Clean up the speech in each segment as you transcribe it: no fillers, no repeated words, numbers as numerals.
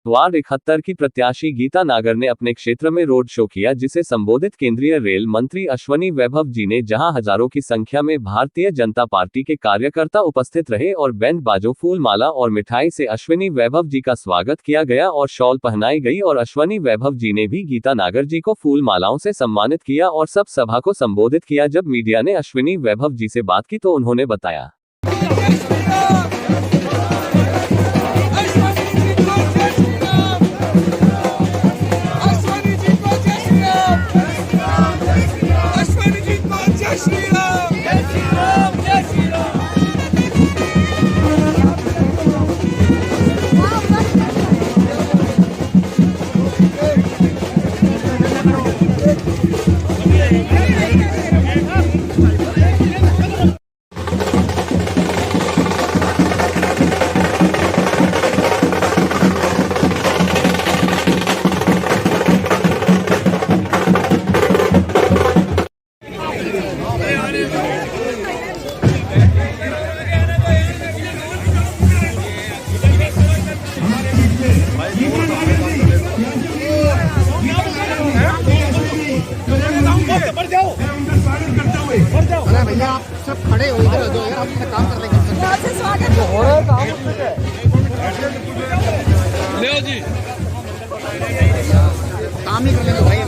Ward 71 की प्रत्याशी गीता नागर ने अपने क्षेत्र में रोड शो किया, जिसे संबोधित केंद्रीय रेल मंत्री अश्वनी वैभव जी ने, जहां हजारों की संख्या में भारतीय जनता पार्टी के कार्यकर्ता उपस्थित रहे और बैंड बाजों, फूल माला और मिठाई से अश्वनी वैभव जी का स्वागत किया गया और शॉल पहनाई गई और अश्वनी वैभव जी ने भी गीता नागर जी को फूल मालाओं से सम्मानित किया और सब सभा को संबोधित किया। जब मीडिया ने अश्वनी वैभव जी से बात की तो उन्होंने बताया, भैया आप सब खड़े हो, इधर दो यार, हम अपना काम कर लेंगे। स्वागत हो रहा है, काम ही कर लेंगे भाई।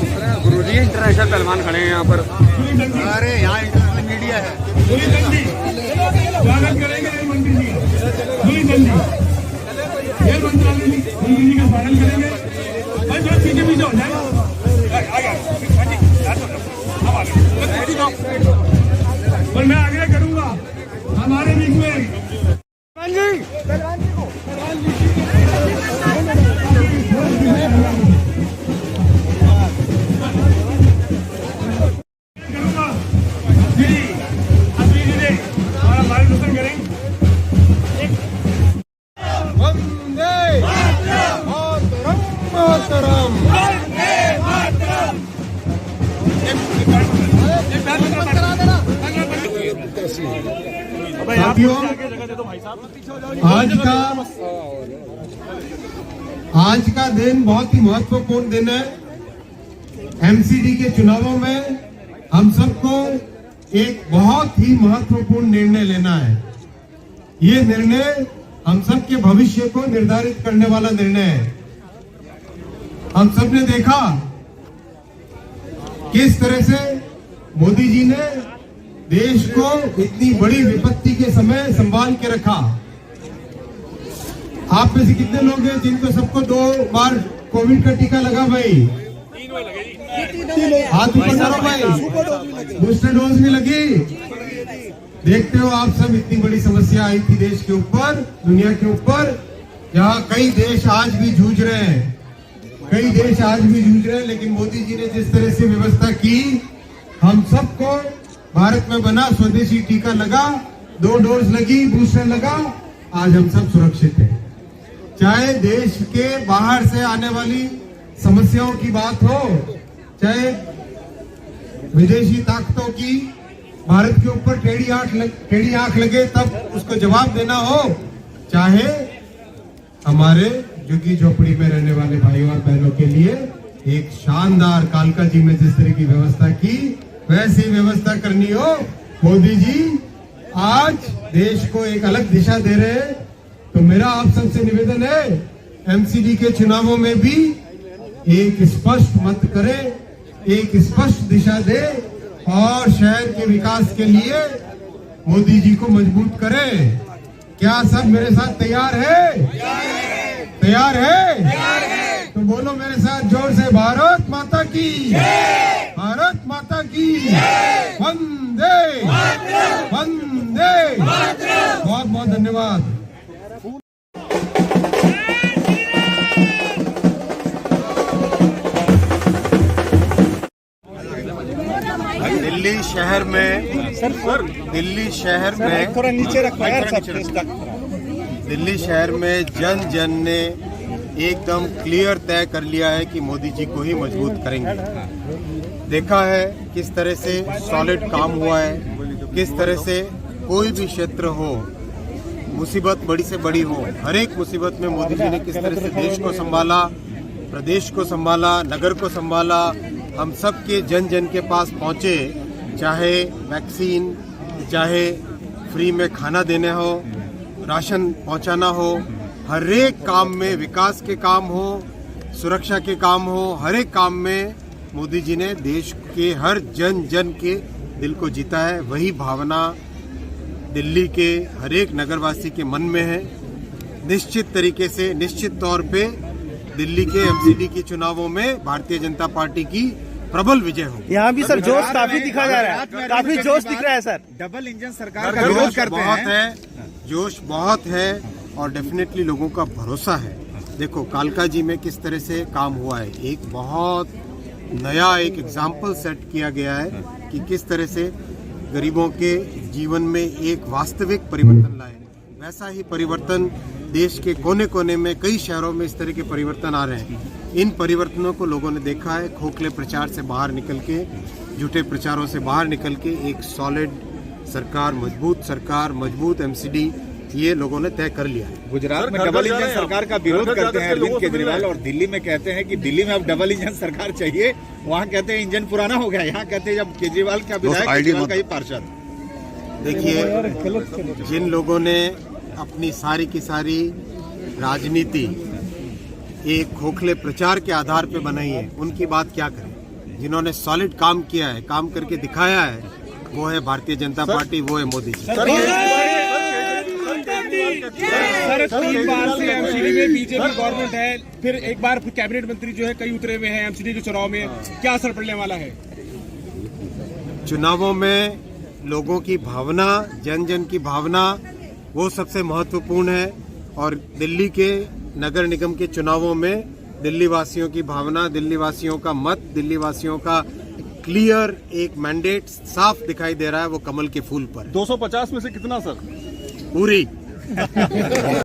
गुरुजी इंटरनेशनल पहलवान खड़े हैं यहाँ पर। अरे यहाँ इंटरनेशनल मीडिया है। स्वागत करेंगे रेल मंत्री जी रेल मंत्री जी का स्वागत करेंगे। बस पीछे पीछे हो जाए, और मैं आग्रह करूंगा हमारे बीच में आज का दिन बहुत ही महत्वपूर्ण दिन है। एमसीडी के चुनावों में हम सबको एक बहुत ही महत्वपूर्ण निर्णय लेना है। ये निर्णय हम सबके भविष्य को निर्धारित करने वाला निर्णय है। हम सब ने देखा किस तरह से मोदी जी ने देश को इतनी बड़ी विपत्ति के समय संभाल के रखा। आप में से कितने लोग हैं जिनको सबको 2 बार कोविड का टीका लगा भाई? 3 बार लगी। हाथ ऊपर करो भाई, बूस्टर डोज भी लगी। देखते हो आप सब, इतनी बड़ी समस्या आई थी देश के ऊपर, दुनिया के ऊपर, जहाँ कई देश आज भी जूझ रहे हैं, कई देश आज भी जूझ रहे हैं। लेकिन मोदी जी ने जिस तरह से व्यवस्था की, हम सबको भारत में बना स्वदेशी टीका लगा, 2 डोज लगी, बूस्टर लगा, आज हम सब सुरक्षित हैं। चाहे देश के बाहर से आने वाली समस्याओं की बात हो, चाहे विदेशी ताकतों की भारत के ऊपर टेढ़ी आंख लगे तब उसको जवाब देना हो, चाहे हमारे झुग्गी झोपड़ी में रहने वाले भाइयों और बहनों के लिए एक शानदार कालका जी में जिस तरह की व्यवस्था की, वैसी व्यवस्था करनी हो। मोदी जी आज देश को एक अलग दिशा दे रहे हैं। तो मेरा आप सबसे निवेदन है, एमसीडी के चुनावों में भी एक स्पष्ट मत करें, एक स्पष्ट दिशा दे और शहर के विकास के लिए मोदी जी को मजबूत करें। क्या सब मेरे साथ तैयार है? तैयार है? तो बोलो मेरे साथ जोर से, भारत माता की, भारत माता की, वंदे वंदे। बहुत बहुत धन्यवाद। दिल्ली शहर में थोड़ा नीचे रखो यार, दिल्ली शहर में जन जन ने एकदम क्लियर तय कर लिया है कि मोदी जी को ही मजबूत करेंगे। देखा है किस तरह से सॉलिड काम हुआ है, किस तरह से कोई भी क्षेत्र हो मुसीबत बड़ी से बड़ी हो, हर एक मुसीबत में मोदी जी ने किस तरह से देश को संभाला, प्रदेश को संभाला, नगर को संभाला, हम सब के जन जन के पास पहुँचे, चाहे वैक्सीन, चाहे फ्री में खाना देने हो, राशन पहुँचाना हो, हर एक काम में, विकास के काम हो, सुरक्षा के काम हो, हर एक काम में मोदी जी ने देश के हर जन जन के दिल को जीता है। वही भावना दिल्ली के हर एक नगरवासी के मन में है। निश्चित तरीके से, निश्चित तौर पे दिल्ली के एमसीडी के चुनावों में भारतीय जनता पार्टी की प्रबल विजय होगी। यहाँ भी सर जोश काफी दिखा जा रहा है, काफी जोश दिख रहा है सर। डबल इंजन सरकार का विरोध करते बहुत हैं। है, जोश बहुत है और डेफिनेटली लोगों का भरोसा है। देखो कालका जी में किस तरह से काम हुआ है, एक बहुत नया एक एग्जाम्पल सेट किया गया है कि किस तरह से गरीबों के जीवन में एक वास्तविक परिवर्तन लाए। वैसा ही परिवर्तन देश के कोने कोने में, कई शहरों में इस तरह के परिवर्तन आ रहे हैं। इन परिवर्तनों को लोगों ने देखा है। खोखले प्रचार से बाहर निकल के, झूठे प्रचारों से बाहर निकल के एक सॉलिड सरकार, मजबूत एमसीडी, ये लोगों ने तय कर लिया है। गुजरात में डबल इंजन सरकार का विरोध करते हैं अरविंद केजरीवाल, और दिल्ली में कहते हैं कि दिल्ली में अब डबल इंजन सरकार चाहिए। वहाँ कहते हैं इंजन पुराना हो गया, यहाँ कहते हैं जब केजरीवाल का विधायक, केजरीवाल का ही पार्षद। देखिए, जिन लोगों ने अपनी सारी की सारी राजनीति एक खोखले प्रचार के आधार पे बनाई है, उनकी बात क्या करें। जिन्होंने सॉलिड काम किया है, काम करके दिखाया है, वो है भारतीय जनता पार्टी, वो है मोदी जी। सर 3 बार से एमसीडी में बीजेपी गवर्नमेंट है, फिर एक बार कैबिनेट मंत्री जो है कई उतरे हुए हैं एमसीडी के चुनाव में, क्या असर पड़ने वाला है? चुनावों में लोगों की भावना, जन जन की भावना, वो सबसे महत्वपूर्ण है। और दिल्ली के नगर निगम के चुनावों में दिल्ली वासियों की भावना, दिल्ली वासियों का मत, दिल्ली वासियों का क्लियर एक मैंडेट साफ दिखाई दे रहा है, वो कमल के फूल पर। 250 में से कितना सर? पूरी